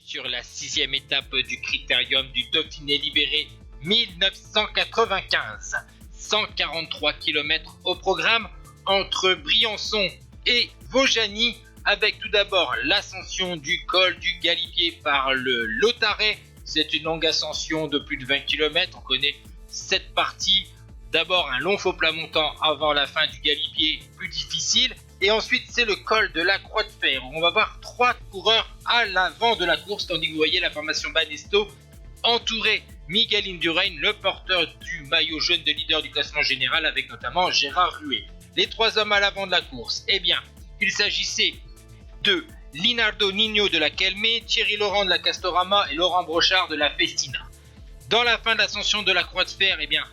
sur la 6e étape du Critérium du Dauphiné libéré 1995. 143 km au programme entre Briançon et Vaujany, avec tout d'abord l'ascension du col du Galibier par le Lautaret. C'est une longue ascension de plus de 20 km, on connaît cette partie. D'abord un long faux plat montant avant la fin du Galibier, plus difficile. Et ensuite c'est le col de la Croix de Fer, où on va voir 3 coureurs à l'avant de la course, tandis que vous voyez la formation Banesto entourer Miguel Indurain, le porteur du maillot jaune de leader du classement général, avec notamment Gérard Ruet. Les 3 hommes à l'avant de la course, eh bien, il s'agissait de Linardo Nino de la Kelmé, Thierry Laurent de la Castorama et Laurent Brochard de la Festina. Dans la fin de l'ascension de la Croix de Fer, eh bien,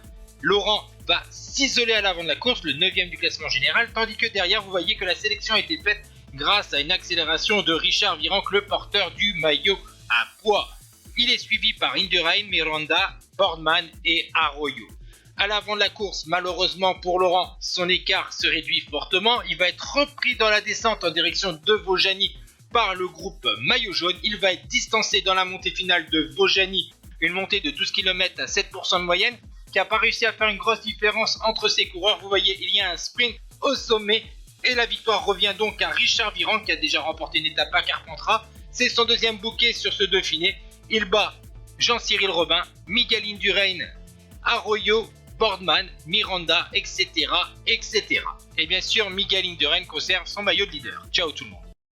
Laurent va s'isoler à l'avant de la course, le 9e du classement général, tandis que derrière, vous voyez que la sélection a été faite grâce à une accélération de Richard Virenque, le porteur du maillot à poids. Il est suivi par Indurain, Miranda, Boardman et Arroyo. À l'avant de la course, malheureusement pour Laurent, son écart se réduit fortement. Il va être repris dans la descente en direction de Vaujany par le groupe maillot jaune. Il va être distancé dans la montée finale de Vaujany, une montée de 12 km à 7% de moyenne, qui n'a pas réussi à faire une grosse différence entre ces coureurs. Vous voyez, il y a un sprint au sommet et la victoire revient donc à Richard Virenque, qui a déjà remporté une étape à Carpentras. C'est son 2e bouquet sur ce Dauphiné. Il bat Jean-Cyril Robin, Miguel Indurain, Arroyo, Boardman, Miranda, etc., etc. Et bien sûr, Miguel Indurain conserve son maillot de leader. Ciao tout le monde.